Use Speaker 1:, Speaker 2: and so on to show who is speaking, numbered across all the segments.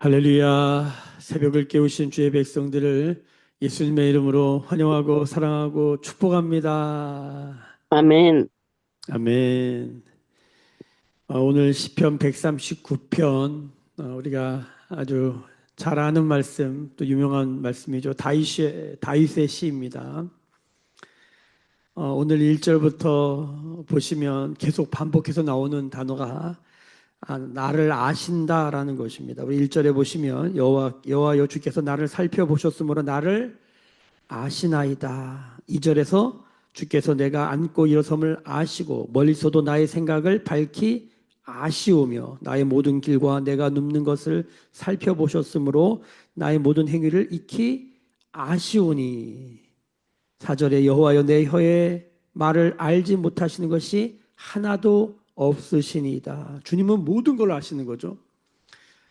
Speaker 1: 할렐루야. 새벽을 깨우신 주의 백성들을 예수님의 이름으로 환영하고 사랑하고 축복합니다.
Speaker 2: 아멘.
Speaker 1: 아멘. 오늘 시편 139편 우리가 아주 잘 아는 말씀, 또 유명한 말씀이죠. 다윗의 시입니다. 오늘 1절부터 보시면 계속 반복해서 나오는 단어가 나를 아신다라는 것입니다. 우리 1절에 보시면 여호와여 주께서 나를 살펴보셨으므로 나를 아시나이다. 2절에서 주께서 내가 앉고 일어섬을 아시고 멀리서도 나의 생각을 밝히 아시오며 나의 모든 길과 내가 눕는 것을 살펴보셨으므로 나의 모든 행위를 익히 아시오니. 4절에 여호와여 내 혀의 말을 알지 못하시는 것이 하나도 없으시니이다. 주님은 모든 걸 아시는 거죠.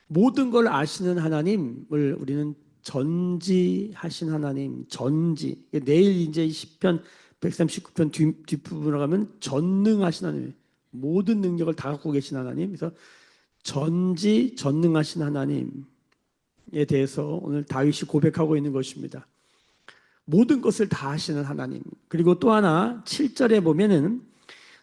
Speaker 1: 모든 걸 아시는 하나님을 우리는 전지하신 하나님, 전지. 내일 이제 시편 139편 뒷부분으로 가면 전능하신 하나님, 모든 능력을 다 갖고 계신 하나님. 그래서 전능하신 하나님에 대해서 오늘 다윗이 고백하고 있는 것입니다. 모든 것을 다 하시는 하나님. 그리고 또 하나 7절에 보면은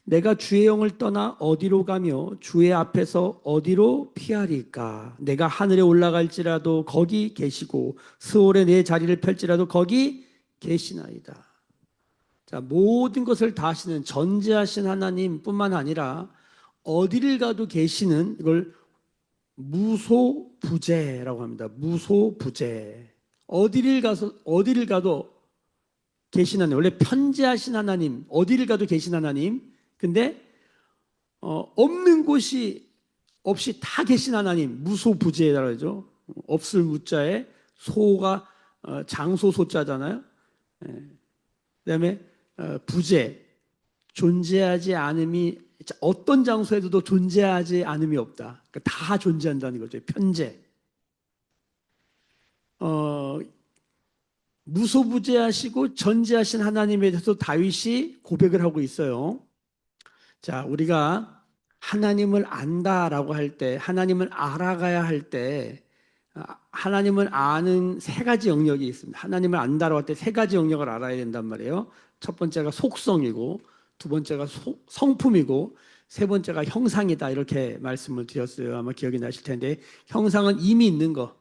Speaker 1: 내가 주의 영을 떠나 어디로 가며 주의 앞에서 어디로 피하리까? 내가 하늘에 올라갈지라도 거기 계시고 스올에 내 자리를 펼지라도 거기 계시나이다. 자, 모든 것을 다 하시는 전지하신 하나님뿐만 아니라 어디를 가도 계시는 이걸 무소부재라고 합니다. 무소부재. 어디를 가도 계신 하나님. 원래 편재하신 하나님, 어디를 가도 계신 하나님. 근데 없는 곳이 없이 다 계신 하나님, 무소부재라고 하죠. 없을 무자에 소가 장소 소자잖아요. 그다음에 부재, 존재하지 않음이 어떤 장소에서도 존재하지 않음이 없다. 그러니까 다 존재한다는 거죠. 편재. 무소부재하시고 전지하신 하나님에 대해서 다윗이 고백을 하고 있어요. 자, 우리가 하나님을 안다라고 할 때, 하나님을 알아가야 할 때, 하나님을 아는 세 가지 영역이 있습니다. 하나님을 안다라고 할 때 세 가지 영역을 알아야 된단 말이에요. 첫 번째가 속성이고, 두 번째가 성품이고, 세 번째가 형상이다. 이렇게 말씀을 드렸어요. 아마 기억이 나실 텐데, 형상은 이미 있는 거.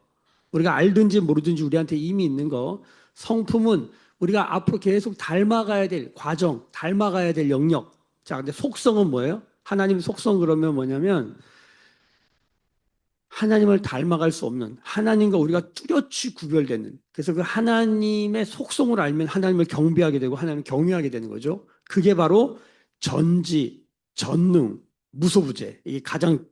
Speaker 1: 우리가 알든지 모르든지 우리한테 이미 있는 거. 성품은 우리가 앞으로 계속 닮아가야 될 과정, 닮아가야 될 영역. 자, 근데 속성은 뭐예요? 하나님 속성 그러면 뭐냐면 하나님을 닮아갈 수 없는 하나님과 우리가 뚜렷이 구별되는, 그래서 그 하나님의 속성을 알면 하나님을 경배하게 되고 하나님을 경외하게 되는 거죠. 그게 바로 전지, 전능, 무소부재. 이게 가장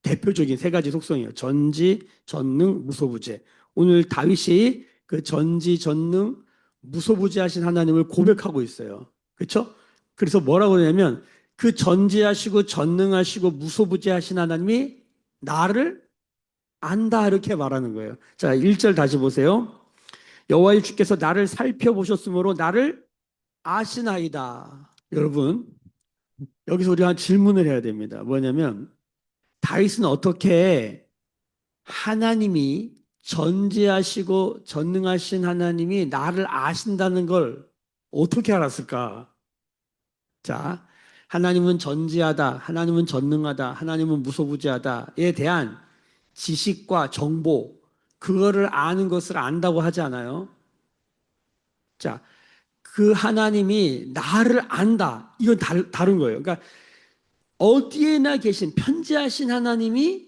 Speaker 1: 대표적인 세 가지 속성이에요. 전지, 전능, 무소부재. 오늘 다윗이 그 전지, 전능, 무소부재하신 하나님을 고백하고 있어요. 그렇죠? 그래서 뭐라고 그러냐면 그 전지하시고 전능하시고 무소부재하신 하나님이 나를 안다 이렇게 말하는 거예요. 자, 1절 다시 보세요. 여호와의 주께서 나를 살펴보셨으므로 나를 아시나이다. 여러분, 여기서 우리가 질문을 해야 됩니다. 뭐냐면 다윗은 어떻게 하나님이 전지하시고 전능하신 하나님이 나를 아신다는 걸 어떻게 알았을까? 자, 하나님은 전지하다, 하나님은 전능하다, 하나님은 무소부지하다에 대한 지식과 정보, 그거를 아는 것을 안다고 하지 않아요? 자, 그 하나님이 나를 안다. 이건 다른 거예요. 그러니까 어디에나 계신 편지하신 하나님이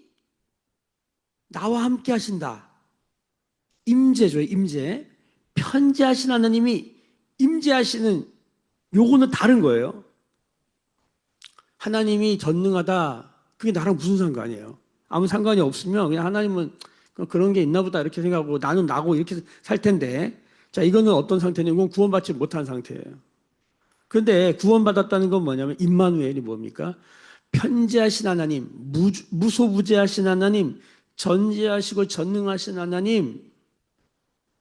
Speaker 1: 나와 함께 하신다. 임재죠, 임재. 편지하신 하나님이 임재하시는 요거는 다른 거예요. 하나님이 전능하다. 그게 나랑 무슨 상관이에요? 아무 상관이 없으면 그냥 하나님은 그런 게 있나 보다 이렇게 생각하고 나는 나고 이렇게 살 텐데. 자, 이거는 어떤 상태냐면 이건 구원받지 못한 상태예요. 그런데 구원받았다는 건 뭐냐면 임마누엘이 뭡니까? 편지하신 하나님, 무소부재하신 하나님, 전지하시고 전능하신 하나님,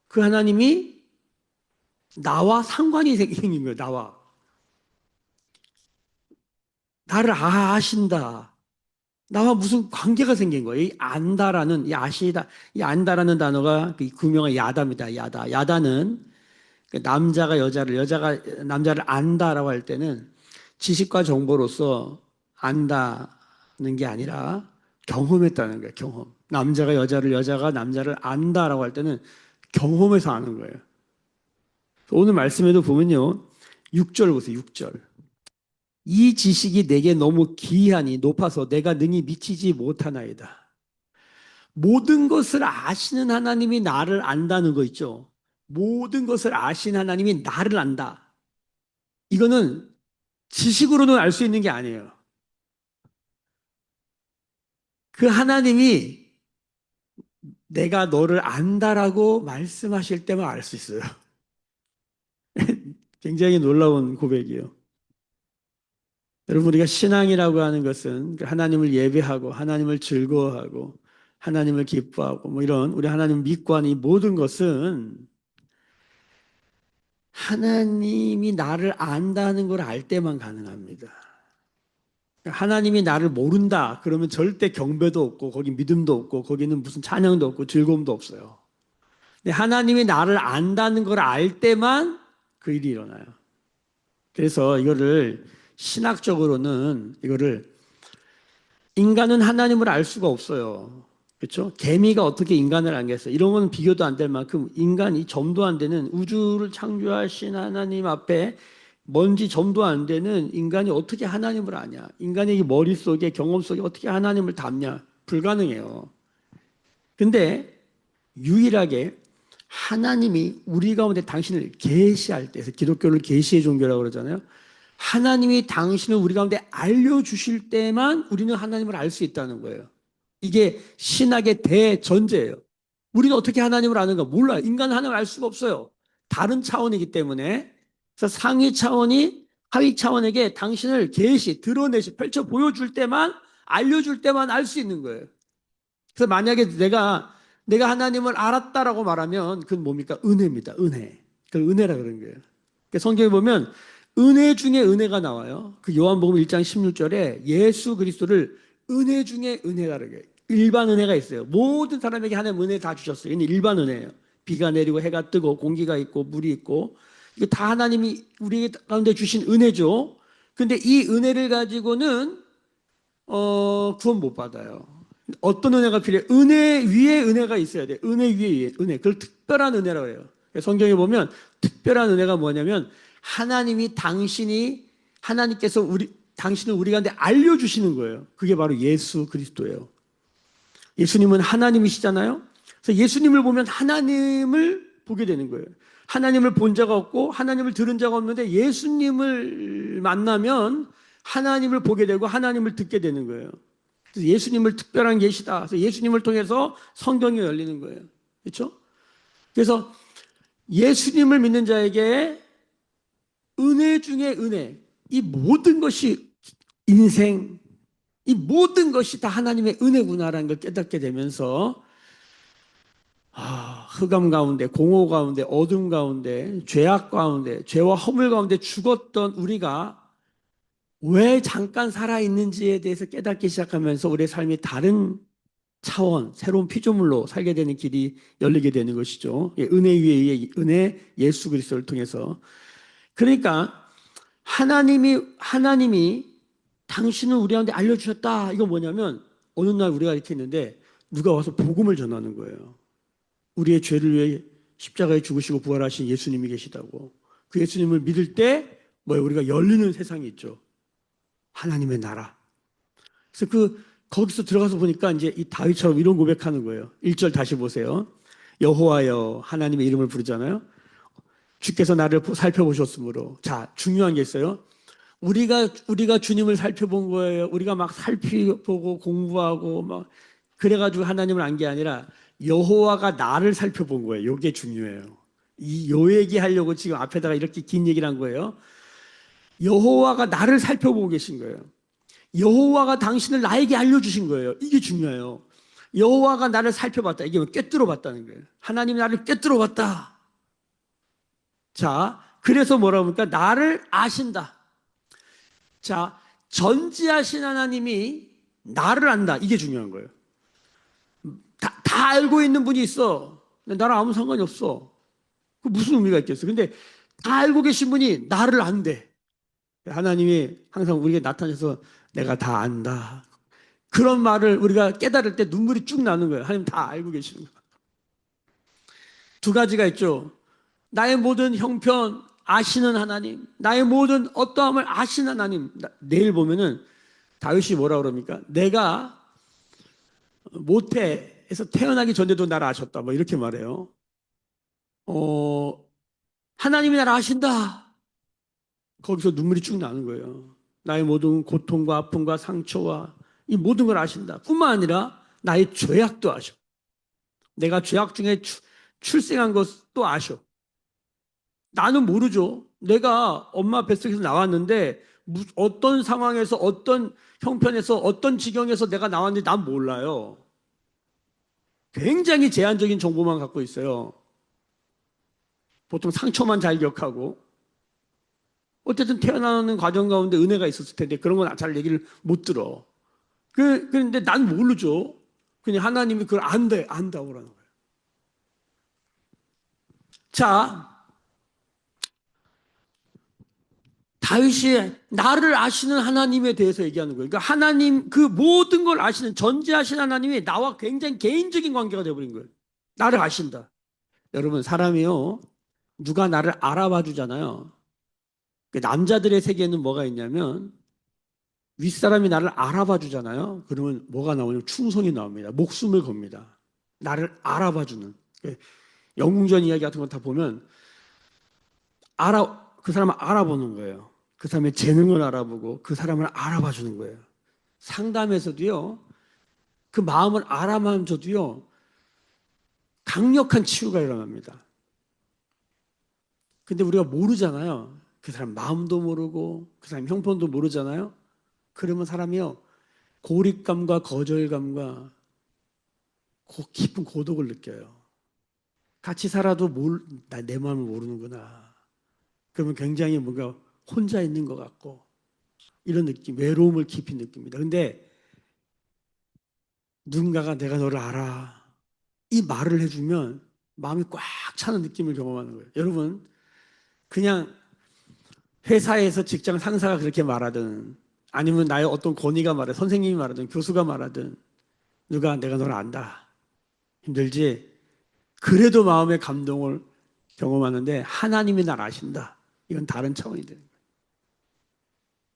Speaker 1: 그 하나님이 나와 상관이 생긴 거예요. 나와. 나를 아신다. 나와 무슨 관계가 생긴 거예요. 이 안다라는, 이 아시다, 이 안다라는 단어가 그 구명의 야다입니다. 야다. 야다는 그 남자가 여자를, 여자가 남자를 안다라고 할 때는 지식과 정보로서 안다는 게 아니라 경험했다는 거예요. 경험. 남자가 여자를, 여자가 남자를 안다라고 할 때는 경험해서 아는 거예요. 오늘 말씀에도 보면요. 6절 보세요. 6절. 이 지식이 내게 너무 기이하니 높아서 내가 능히 미치지 못하나이다. 모든 것을 아시는 하나님이 나를 안다는 거 있죠. 모든 것을 아신 하나님이 나를 안다. 이거는 지식으로는 알 수 있는 게 아니에요. 그 하나님이 내가 너를 안다라고 말씀하실 때만 알 수 있어요. 굉장히 놀라운 고백이에요. 여러분, 우리가 신앙이라고 하는 것은 하나님을 예배하고 하나님을 즐거워하고 하나님을 기뻐하고 뭐 이런 우리 하나님 믿고 하는 이 모든 것은 하나님이 나를 안다는 걸 알 때만 가능합니다. 하나님이 나를 모른다 그러면 절대 경배도 없고 거기 믿음도 없고 거기는 무슨 찬양도 없고 즐거움도 없어요. 근데 하나님이 나를 안다는 걸 알 때만 그 일이 일어나요. 그래서 이거를 신학적으로는 이거를 인간은 하나님을 알 수가 없어요. 그렇죠? 개미가 어떻게 인간을 알겠어요? 이런 건 비교도 안 될 만큼 인간이 점도 안 되는 우주를 창조하신 하나님 앞에 먼지 점도 안 되는 인간이 어떻게 하나님을 아냐? 인간의 이 머릿속에 경험 속에 어떻게 하나님을 담냐? 불가능해요. 근데 유일하게 하나님이 우리 가운데 당신을 계시할 때, 기독교를 계시의 종교라고 그러잖아요. 하나님이 당신을 우리 가운데 알려주실 때만 우리는 하나님을 알 수 있다는 거예요. 이게 신학의 대전제예요. 우리는 어떻게 하나님을 아는가? 몰라요. 인간은 하나님을 알 수가 없어요. 다른 차원이기 때문에. 그래서 상위 차원이 하위 차원에게 당신을 계시, 드러내시, 펼쳐 보여줄 때만, 알려줄 때만 알 수 있는 거예요. 그래서 만약에 내가 하나님을 알았다라고 말하면 그건 뭡니까? 은혜입니다. 은혜. 그걸 은혜라 그런 거예요. 그러니까 성경에 보면 은혜 중에 은혜가 나와요. 그 요한복음 1장 16절에 예수 그리스도를 은혜 중에 은혜라 그래요. 일반 은혜가 있어요. 모든 사람에게 하나님 은혜 다 주셨어요. 이는 일반 은혜예요. 비가 내리고 해가 뜨고 공기가 있고 물이 있고 이게 다 하나님이 우리 가운데 주신 은혜죠. 근데 이 은혜를 가지고는 구원 못 받아요. 어떤 은혜가 필요해? 은혜 위에 은혜가 있어야 돼. 은혜 위에 은혜. 그걸 특별한 은혜라고 해요. 성경에 보면 특별한 은혜가 뭐냐면 하나님께서 당신을 우리 가운데 알려주시는 거예요. 그게 바로 예수 그리스도예요. 예수님은 하나님이시잖아요. 그래서 예수님을 보면 하나님을 보게 되는 거예요. 하나님을 본 자가 없고 하나님을 들은 자가 없는데 예수님을 만나면 하나님을 보게 되고 하나님을 듣게 되는 거예요. 그래서 예수님을 특별한 계시다. 그래서 예수님을 통해서 성경이 열리는 거예요. 그렇죠? 그래서 예수님을 믿는 자에게 은혜 중에 은혜, 이 모든 것이 인생, 이 모든 것이 다 하나님의 은혜구나라는 걸 깨닫게 되면서 흑암 가운데, 공허 가운데, 어둠 가운데, 죄악 가운데, 죄와 허물 가운데 죽었던 우리가 왜 잠깐 살아있는지에 대해서 깨닫기 시작하면서 우리의 삶이 다른 차원, 새로운 피조물로 살게 되는 길이 열리게 되는 것이죠. 은혜 위에 은혜, 예수 그리스도를 통해서. 그러니까 하나님이 당신은 우리한테 알려주셨다. 이거 뭐냐면 어느 날 우리가 이렇게 있는데 누가 와서 복음을 전하는 거예요. 우리의 죄를 위해 십자가에 죽으시고 부활하신 예수님이 계시다고. 그 예수님을 믿을 때 우리가 열리는 세상이 있죠. 하나님의 나라. 그래서 거기서 들어가서 보니까 이제 이 다윗처럼 이런 고백하는 거예요. 1절 다시 보세요. 여호와여 하나님의 이름을 부르잖아요. 주께서 나를 살펴보셨으므로. 자, 중요한 게 있어요. 우리가 주님을 살펴본 거예요. 우리가 막 살펴보고 공부하고 막 그래가지고 하나님을 안 게 아니라 여호와가 나를 살펴본 거예요. 이게 중요해요. 요 얘기하려고 지금 앞에다가 이렇게 긴 얘기를 한 거예요. 여호와가 나를 살펴보고 계신 거예요. 여호와가 당신을 나에게 알려주신 거예요. 이게 중요해요. 여호와가 나를 살펴봤다. 이게 꿰뚫어 봤다는 거예요. 하나님이 나를 꿰뚫어 봤다. 자, 그래서 뭐라고 합니까? 나를 아신다. 자, 전지하신 하나님이 나를 안다. 이게 중요한 거예요. 다 알고 있는 분이 있어. 근데 나랑 아무 상관이 없어. 그 무슨 의미가 있겠어. 근데 다 알고 계신 분이 나를 안대. 하나님이 항상 우리에게 나타나서 내가 다 안다. 그런 말을 우리가 깨달을 때 눈물이 쭉 나는 거예요. 하나님 다 알고 계시는 거예요. 두 가지가 있죠. 나의 모든 형편 아시는 하나님, 나의 모든 어떠함을 아시는 하나님. 내일 보면은 다윗이 뭐라 그럽니까? 내가 모태에서 태어나기 전에도 나를 아셨다. 뭐 이렇게 말해요. 하나님이 나를 아신다. 거기서 눈물이 쭉 나는 거예요. 나의 모든 고통과 아픔과 상처와 이 모든 걸 아신다. 뿐만 아니라 나의 죄악도 아셔. 내가 죄악 중에 출생한 것도 아셔. 나는 모르죠. 내가 엄마 뱃속에서 나왔는데 어떤 상황에서 어떤 형편에서 어떤 지경에서 내가 나왔는지 난 몰라요. 굉장히 제한적인 정보만 갖고 있어요. 보통 상처만 잘 기억하고 어쨌든 태어나는 과정 가운데 은혜가 있었을 텐데 그런 건 잘 얘기를 못 들어. 그런데 난 모르죠. 그냥 하나님이 그걸 안다고 그러는 거예요. 자, 다윗이 나를 아시는 하나님에 대해서 얘기하는 거예요. 그러니까 하나님 그 모든 걸 아시는 전지하신 하나님이 나와 굉장히 개인적인 관계가 되어버린 거예요. 나를 아신다. 여러분 사람이요. 누가 나를 알아봐 주잖아요. 남자들의 세계에는 뭐가 있냐면 윗사람이 나를 알아봐 주잖아요. 그러면 뭐가 나오냐면 충성이 나옵니다. 목숨을 겁니다. 나를 알아봐 주는. 영웅전 이야기 같은 거 다 보면 그 사람을 알아보는 거예요. 그 사람의 재능을 알아보고 그 사람을 알아봐 주는 거예요. 상담에서도요. 그 마음을 알아만 줘도요. 강력한 치유가 일어납니다. 근데 우리가 모르잖아요. 그 사람 마음도 모르고 그 사람 형편도 모르잖아요. 그러면 사람이요. 고립감과 거절감과 깊은 고독을 느껴요. 같이 살아도 내 마음을 모르는구나. 그러면 굉장히 뭔가 혼자 있는 것 같고 이런 느낌, 외로움을 깊이 느낍니다. 근데 누군가가 내가 너를 알아. 이 말을 해주면 마음이 꽉 차는 느낌을 경험하는 거예요. 여러분, 그냥 회사에서 직장 상사가 그렇게 말하든 아니면 나의 어떤 권위가 말하든 선생님이 말하든 교수가 말하든 누가 내가 너를 안다. 힘들지? 그래도 마음의 감동을 경험하는데 하나님이 날 아신다. 이건 다른 차원이 되는 거예요.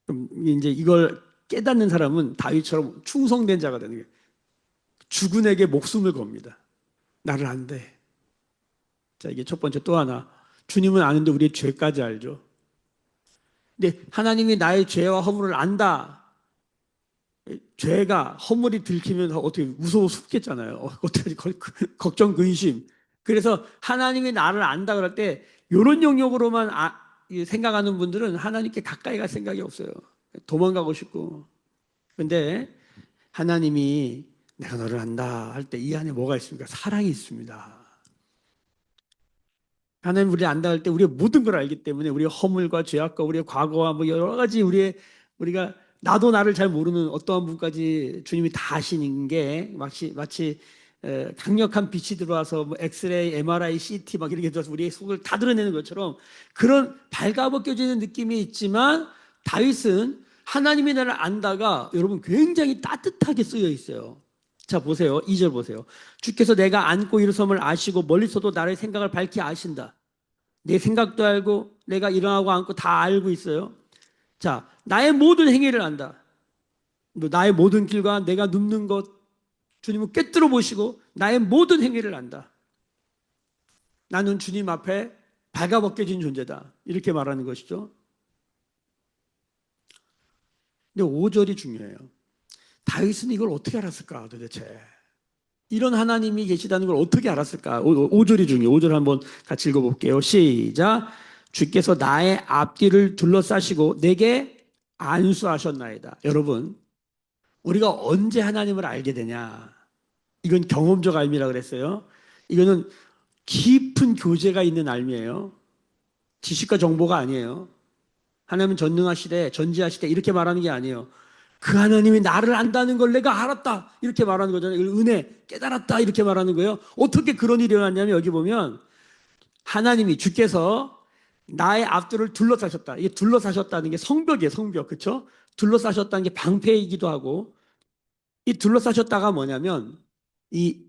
Speaker 1: 그럼 이제 이걸 깨닫는 사람은 다윗처럼 충성된 자가 되는 거예요. 주군에게 목숨을 겁니다. 나를 안대. 자, 이게 첫 번째. 또 하나. 주님은 아는데 우리의 죄까지 알죠. 근데 하나님이 나의 죄와 허물을 안다. 죄가 허물이 들키면 어떻게 무서워 죽겠잖아요. 어떻게 걱정 근심. 그래서 하나님이 나를 안다 그럴 때 이런 영역으로만 생각하는 분들은 하나님께 가까이 갈 생각이 없어요. 도망가고 싶고. 근데 하나님이 내가 너를 안다 할 때 이 안에 뭐가 있습니까? 사랑이 있습니다. 하나님 우리를 안다 할 때 우리의 모든 걸 알기 때문에 우리의 허물과 죄악과 우리의 과거와 뭐 여러 가지 우리가 나도 나를 잘 모르는 어떠한 분까지 주님이 다 아시는 게 마치 강력한 빛이 들어와서 뭐 엑스레이, MRI, CT 막 이렇게 들어서 우리의 속을 다 드러내는 것처럼 그런 발가벗겨지는 느낌이 있지만 다윗은 하나님이 나를 안다가 여러분 굉장히 따뜻하게 쓰여 있어요. 자 보세요. 2절 보세요. 주께서 내가 안고 일어섬을 아시고 멀리서도 나의 생각을 밝히 아신다. 내 생각도 알고 내가 일어나고 앉고 다 알고 있어요. 자, 나의 모든 행위를 안다. 나의 모든 길과 내가 눕는 것 주님은 꿰뚫어 보시고 나의 모든 행위를 안다. 나는 주님 앞에 발가벗겨진 존재다. 이렇게 말하는 것이죠. 근데 5절이 중요해요. 다윗은 이걸 어떻게 알았을까 도대체? 이런 하나님이 계시다는 걸 어떻게 알았을까? 5절이 중요해요. 5절 한번 같이 읽어볼게요. 시작. 주께서 나의 앞뒤를 둘러싸시고 내게 안수하셨나이다. 여러분, 우리가 언제 하나님을 알게 되냐? 이건 경험적 알미라 그랬어요. 이거는 깊은 교제가 있는 알미예요. 지식과 정보가 아니에요. 하나님은 전능하시되 전지하시되 이렇게 말하는 게 아니에요. 그 하나님이 나를 안다는 걸 내가 알았다. 이렇게 말하는 거잖아요. 은혜, 깨달았다. 이렇게 말하는 거예요. 어떻게 그런 일이 일어났냐면 여기 보면 하나님이 주께서 나의 앞들을 둘러싸셨다. 이게 둘러싸셨다는 게 성벽이에요, 성벽. 그쵸? 둘러싸셨다는 게 방패이기도 하고, 이 둘러싸셨다가 뭐냐면, 이,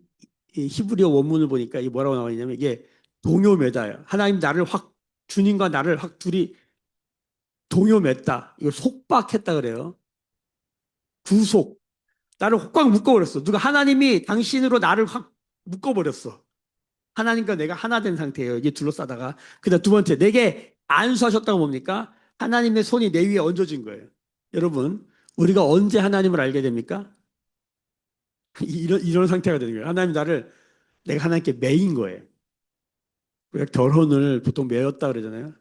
Speaker 1: 이 히브리어 원문을 보니까 이게 뭐라고 나와 있냐면, 이게 동요매다예요. 하나님 나를 확, 주님과 나를 확 둘이 동요맸다. 이걸 속박했다 그래요. 구속. 나를 꽉 묶어버렸어. 누가 하나님이 당신으로 나를 확 묶어버렸어. 하나님과 내가 하나 된 상태예요. 이게 둘러싸다가. 그다음 두 번째, 내게 안수하셨다고 뭡니까? 하나님의 손이 내 위에 얹어진 거예요. 여러분, 우리가 언제 하나님을 알게 됩니까? 이런 상태가 되는 거예요. 하나님 나를 내가 하나님께 매인 거예요. 우리가 결혼을 보통 매였다 그러잖아요.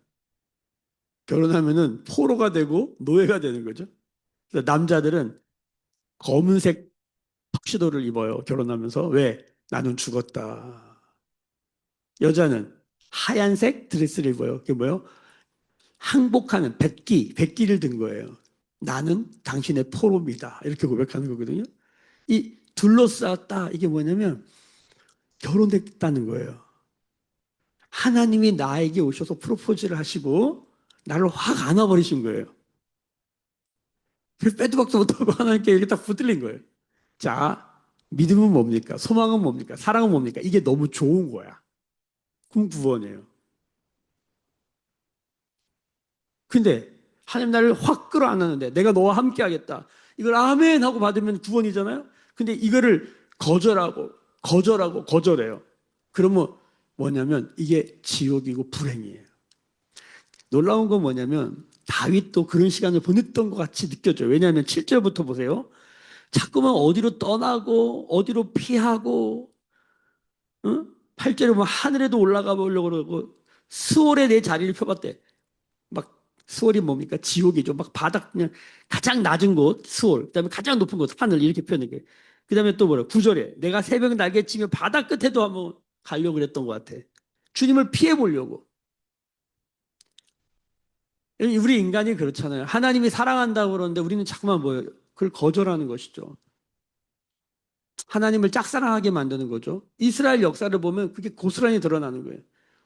Speaker 1: 결혼하면은 포로가 되고 노예가 되는 거죠. 그래서 남자들은 검은색 턱시도를 입어요. 결혼하면서. 왜? 나는 죽었다. 여자는 하얀색 드레스를 입어요. 그게 뭐예요? 항복하는 백기를 든 거예요. 나는 당신의 포로입니다. 이렇게 고백하는 거거든요. 이 둘러쌌다 이게 뭐냐면 결혼됐다는 거예요. 하나님이 나에게 오셔서 프로포즈를 하시고 나를 확 안아버리신 거예요. 그래서 빼도 박도 못하고 하나님께 이렇게 딱 붙들린 거예요. 자, 믿음은 뭡니까? 소망은 뭡니까? 사랑은 뭡니까? 이게 너무 좋은 거야. 그럼 구원이에요. 근데 하나님 나를 확 끌어안았는데 내가 너와 함께 하겠다. 이걸 아멘 하고 받으면 구원이잖아요. 근데 이거를 거절해요. 그러면 뭐냐면 이게 지옥이고 불행이에요. 놀라운 건 뭐냐면 다윗도 그런 시간을 보냈던 것 같이 느껴져요. 왜냐하면 7절부터 보세요. 자꾸만 어디로 떠나고 어디로 피하고 응? 8절에 보면 하늘에도 올라가 보려고 그러고 스월에 내 자리를 펴봤대. 막 스월이 뭡니까? 지옥이죠. 막 바닥 그냥 가장 낮은 곳 스월, 그다음에 가장 높은 곳 하늘 이렇게 표현해. 그다음에 또 뭐래? 9절에 내가 새벽 날개치며 바닥 끝에도 한번 가려고 그랬던 것 같아. 주님을 피해 보려고. 우리 인간이 그렇잖아요. 하나님이 사랑한다고 그러는데 우리는 자꾸만 뭐예요? 그걸 거절하는 것이죠. 하나님을 짝사랑하게 만드는 거죠. 이스라엘 역사를 보면 그게 고스란히 드러나는 거예요.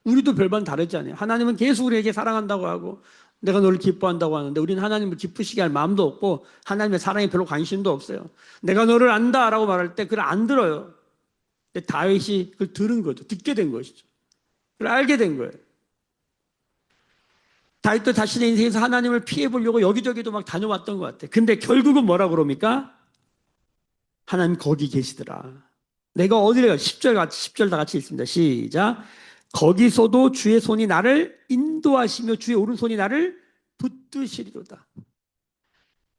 Speaker 1: 우리도 별반 다르지 않아요. 하나님은 계속 우리에게 사랑한다고 하고 내가 너를 기뻐한다고 하는데 우리는 하나님을 기쁘시게 할 마음도 없고 하나님의 사랑에 별로 관심도 없어요. 내가 너를 안다라고 말할 때 그걸 안 들어요. 근데 다윗이 그걸 들은 거죠. 듣게 된 것이죠. 그걸 알게 된 거예요. 다윗도 자신의 인생에서 하나님을 피해 보려고 여기저기도 막 다녀왔던 것 같아요. 근데 결국은 뭐라 그럽니까? 하나님 거기 계시더라. 내가 어디를 가? 10절 다 같이 읽습니다. 시작. 거기서도 주의 손이 나를 인도하시며 주의 오른손이 나를 붙드시리로다.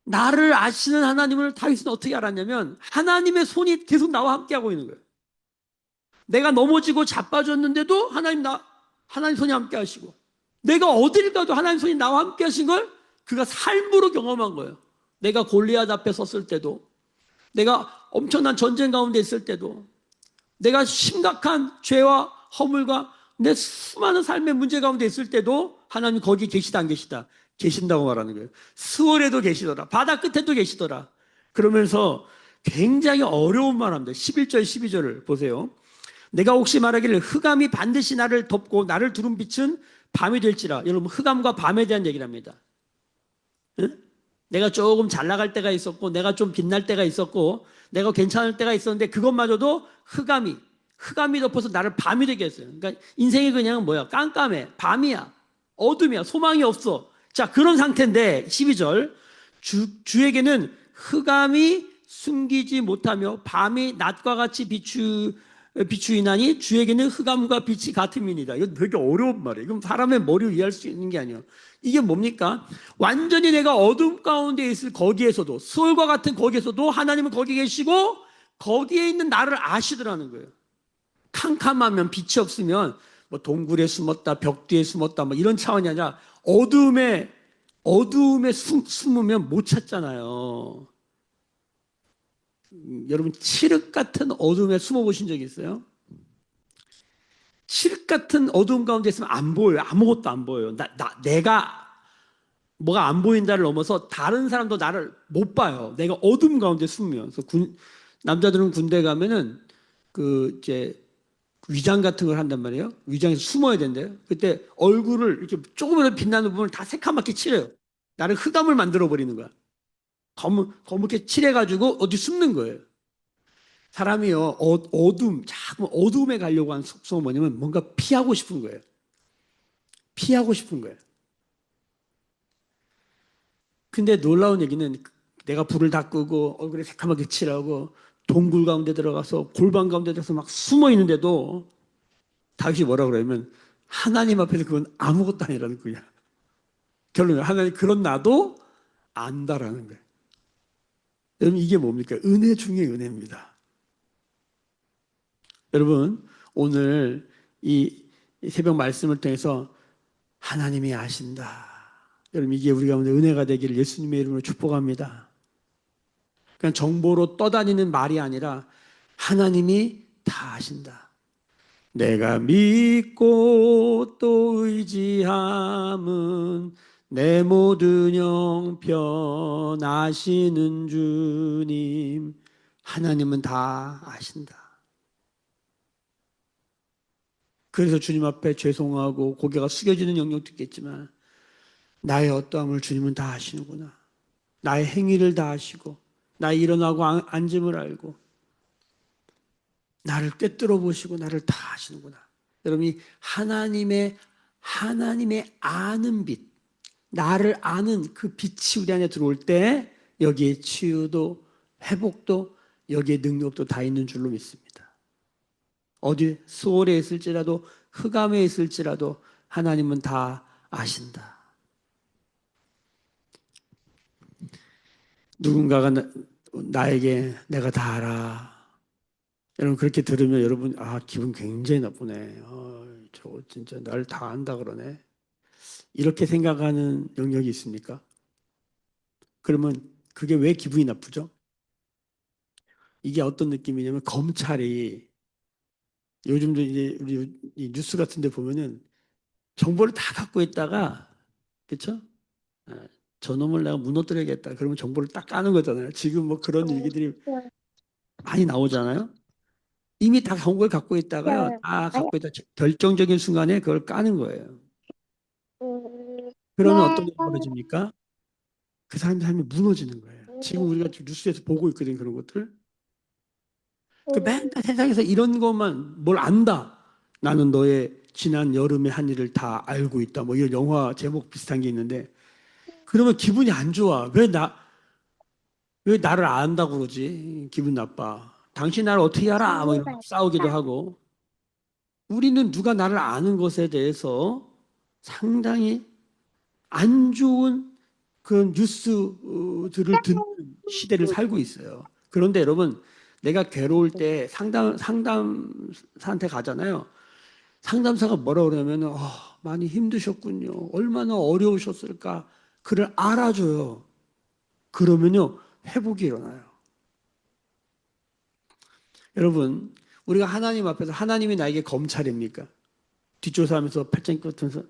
Speaker 1: 나를 아시는 하나님을 다윗은 어떻게 알았냐면 하나님의 손이 계속 나와 함께하고 있는 거예요. 내가 넘어지고 자빠졌는데도 하나님 손이 함께 하시고 내가 어딜 가도 하나님 손이 나와 함께 하신 걸 그가 삶으로 경험한 거예요. 내가 골리앗 앞에 섰을 때도 내가 엄청난 전쟁 가운데 있을 때도 내가 심각한 죄와 허물과 내 수많은 삶의 문제 가운데 있을 때도 하나님 거기 계시다 안 계시다? 계신다고 말하는 거예요. 수월에도 계시더라. 바다 끝에도 계시더라. 그러면서 굉장히 어려운 말 합니다. 11절 12절을 보세요. 내가 혹시 말하기를 흑암이 반드시 나를 덮고 나를 두른 빛은 밤이 될지라. 여러분 흑암과 밤에 대한 얘기를 합니다. 응? 내가 조금 잘 나갈 때가 있었고 내가 좀 빛날 때가 있었고 내가 괜찮을 때가 있었는데 그것마저도 흑암이 덮어서 나를 밤이 되게 했어요. 그러니까 인생이 그냥 뭐야? 깜깜해. 밤이야. 어둠이야. 소망이 없어. 자, 그런 상태인데 12절 주에게는 흑암이 숨기지 못하며 밤이 낮과 같이 비추이나니 주에게는 흑암과 빛이 같음이니라. 이거 되게 어려운 말이에요. 이건 사람의 머리로 이해할 수 있는 게 아니에요. 이게 뭡니까? 완전히 내가 어둠 가운데 있을 거기에서도 수월과 같은 거기에서도 하나님은 거기 계시고 거기에 있는 나를 아시더라는 거예요. 캄캄하면 빛이 없으면 뭐 동굴에 숨었다 벽 뒤에 숨었다 뭐 이런 차원이 아니라 어둠에 숨으면 못 찾잖아요. 여러분 칠흑 같은 어둠에 숨어 보신 적 있어요? 칠흑 같은 어둠 가운데 있으면 안 보여요. 아무것도 안 보여요. 내가 뭐가 안 보인다를 넘어서 다른 사람도 나를 못 봐요. 내가 어둠 가운데 숨으면. 그래서 남자들은 군대 가면은 그 이제 위장 같은 걸 한단 말이에요. 위장에서 숨어야 된대요. 그때 얼굴을 이렇게 조금이라도 빛나는 부분을 다 새카맣게 칠해요. 나를 흑암을 만들어 버리는 거야. 검게 칠해가지고 어디 숨는 거예요. 사람이요, 자꾸 어둠에 가려고 하는 속성은 뭐냐면 뭔가 피하고 싶은 거예요. 피하고 싶은 거예요. 근데 놀라운 얘기는 내가 불을 다 끄고 얼굴에 새카맣게 칠하고 동굴 가운데 들어가서 골방 가운데 들어가서 막 숨어 있는데도 다윗이 뭐라 그러냐면 하나님 앞에서 그건 아무것도 아니라는 거야. 결론은 하나님 그런 나도 안다라는 거예요. 여러분 이게 뭡니까? 은혜 중에 은혜입니다. 여러분 오늘 이 새벽 말씀을 통해서 하나님이 아신다. 여러분 이게 우리 가운데 은혜가 되기를 예수님의 이름으로 축복합니다. 그냥 정보로 떠다니는 말이 아니라 하나님이 다 아신다. 내가 믿고 또 의지함은 내 모든 형편 아시는 주님. 하나님은 다 아신다. 그래서 주님 앞에 죄송하고 고개가 숙여지는 영역도 있겠지만 나의 어떠함을 주님은 다 아시는구나. 나의 행위를 다 아시고 나의 일어나고 앉음을 알고 나를 꿰뚫어 보시고 나를 다 아시는구나. 여러분이 하나님의 아는 빛, 나를 아는 그 빛이 우리 안에 들어올 때 여기에 치유도 회복도 여기에 능력도 다 있는 줄로 믿습니다. 어디 수월에 있을지라도 흑암에 있을지라도 하나님은 다 아신다. 누군가가 나에게 내가 다 알아. 여러분 그렇게 들으면 여러분 기분 굉장히 나쁘네. 저거 진짜 날 다 안다 그러네. 이렇게 생각하는 영역이 있습니까? 그러면 그게 왜 기분이 나쁘죠? 이게 어떤 느낌이냐면 검찰이 요즘도 이제 우리 이 뉴스 같은 데 보면은 정보를 다 갖고 있다가 그렇죠? 저놈을 내가 무너뜨려야겠다. 그러면 정보를 딱 까는 거잖아요. 지금 뭐 그런 얘기들이 많이 나오잖아요. 이미 다 정보를 갖고 있다가요. 다 갖고 있다. 결정적인 순간에 그걸 까는 거예요. 그러면 어떤 일이 벌어집니까? 그 사람 삶이 무너지는 거예요. 지금 우리가 뉴스에서 보고 있거든요. 그런 것들. 그 맨날 세상에서 이런 것만 뭘 안다. 나는 너의 지난 여름의 한 일을 다 알고 있다. 뭐 이런 영화 제목 비슷한 게 있는데 그러면 기분이 안 좋아. 왜 나를 안다고 그러지? 기분 나빠. 당신 나를 어떻게 알아? 뭐 이러고 싸우기도 하고. 우리는 누가 나를 아는 것에 대해서 상당히 안 좋은 그런 뉴스들을 듣는 시대를 살고 있어요. 그런데 여러분, 내가 괴로울 때 상담사한테 가잖아요. 상담사가 뭐라 그러면, 많이 힘드셨군요. 얼마나 어려우셨을까. 그를 알아줘요. 그러면요, 회복이 일어나요. 여러분, 우리가 하나님 앞에서 하나님이 나에게 검찰입니까? 뒷조사하면서 팔짱 껴면서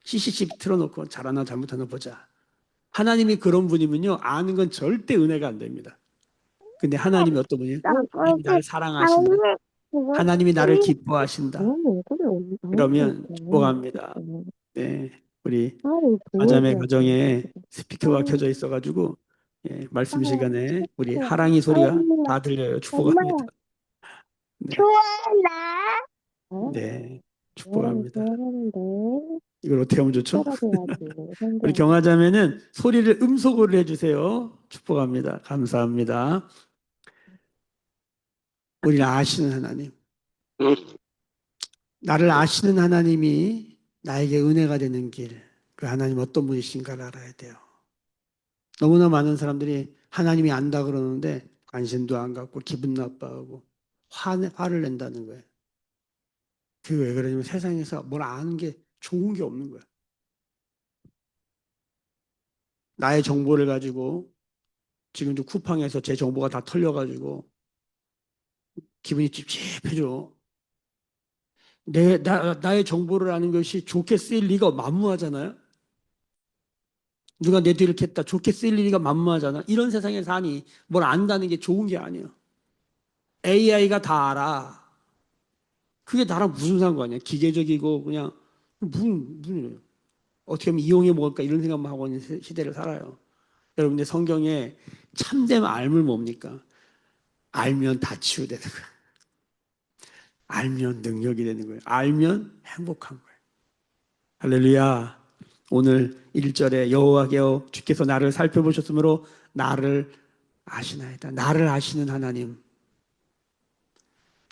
Speaker 1: CCTV 틀어놓고 잘하나 잘못하나 보자. 하나님이 그런 분이면요, 아는 건 절대 은혜가 안 됩니다. 근데 하나님이 어떤 분이에요? 하나님이 나를 사랑하신다. 하나님이 나를 기뻐하신다. 그러면 축복합니다. 네, 우리 아자매 가정에 스피커가 켜져 있어가지고 예, 말씀 시간에 우리 하랑이 소리가 다 들려요. 축복합니다. 네, 네, 축복합니다. 이걸 어떻게 하면 좋죠? 우리 경화자매는 소리를 음소거를 해주세요. 축복합니다. 감사합니다. 우리를 아시는 하나님, 나를 아시는 하나님이 나에게 은혜가 되는 길, 그 하나님 어떤 분이신가를 알아야 돼요. 너무나 많은 사람들이 하나님이 안다 그러는데 관심도 안 갖고 기분 나빠하고 화를 낸다는 거예요. 그게 왜 그러냐면 세상에서 뭘 아는 게 좋은 게 없는 거야. 나의 정보를 가지고 지금도 쿠팡에서 제 정보가 다 털려가지고 기분이 찝찝해져. 나의 정보를 아는 것이 좋게 쓰일 리가 만무하잖아요. 누가 내 뒤를 겠다 좋게 쓰일 일이가 만무하잖아. 이런 세상에 사니 뭘 안다는 게 좋은 게 아니에요. AI가 다 알아. 그게 나랑 무슨 상관이야. 기계적이고 그냥 무슨 어떻게 하면 이용해 먹을까 이런 생각만 하고 있는 시대를 살아요. 여러분들 성경에 참된 알물 뭡니까? 알면 다 치유되는 거예요. 알면 능력이 되는 거예요. 알면 행복한 거예요. 할렐루야. 오늘 1절에 여호와께여 주께서 나를 살펴보셨으므로 나를 아시나이다. 나를 아시는 하나님,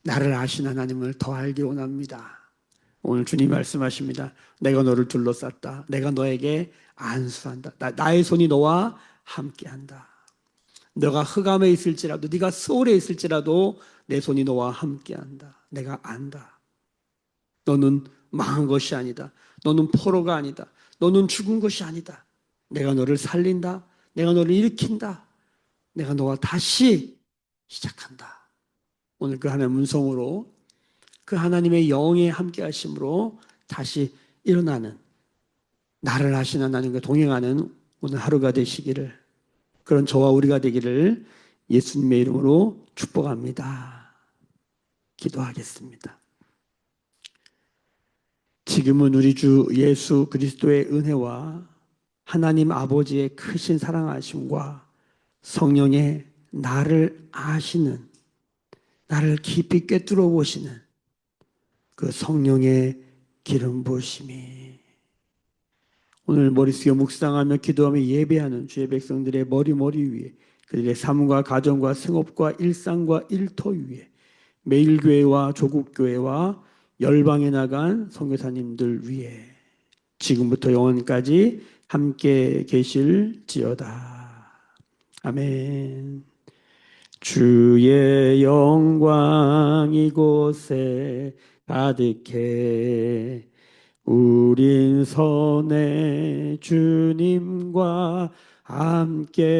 Speaker 1: 나를 아시는 하나님을 더 알기 원합니다. 오늘 주님 말씀하십니다. 내가 너를 둘러쌌다. 내가 너에게 안수한다. 나의 손이 너와 함께한다. 너가 흑암에 있을지라도, 네가 소울에 있을지라도 내 손이 너와 함께한다. 내가 안다. 너는 망한 것이 아니다. 너는 포로가 아니다. 너는 죽은 것이 아니다. 내가 너를 살린다. 내가 너를 일으킨다. 내가 너와 다시 시작한다. 오늘 그 하나님의 음성으로 그 하나님의 영에 함께 하심으로 다시 일어나는 나를 아시는 하나님과 동행하는 오늘 하루가 되시기를, 그런 저와 우리가 되기를 예수님의 이름으로 축복합니다. 기도하겠습니다. 지금은 우리 주 예수 그리스도의 은혜와 하나님 아버지의 크신 사랑하심과 성령의 나를 아시는, 나를 깊이 꿰뚫어 보시는 그 성령의 기름 부으심이 오늘 머리 숙여 묵상하며 기도하며 예배하는 주의 백성들의 머리 위에, 그들의 삶과 가정과 생업과 일상과 일터 위에, 매일교회와 조국교회와 열방에 나간 선교사님들 위에 지금부터 영원까지 함께 계실지어다. 아멘. 주의 영광 이곳에 가득해 우린 선의 주님과 함께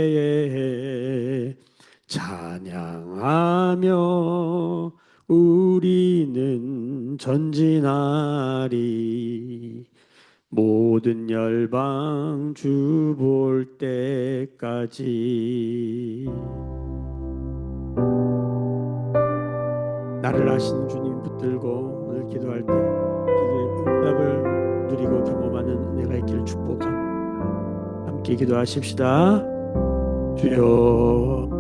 Speaker 1: 찬양하며 우리는 전진하리. 모든 열방 주 볼 때까지. 나를 아시는 주님 붙들고 오늘 기도할 때 기도의 응답을 누리고 경험하는 은혜가 있기를 축복합니다. 함께 기도하십시다. 주여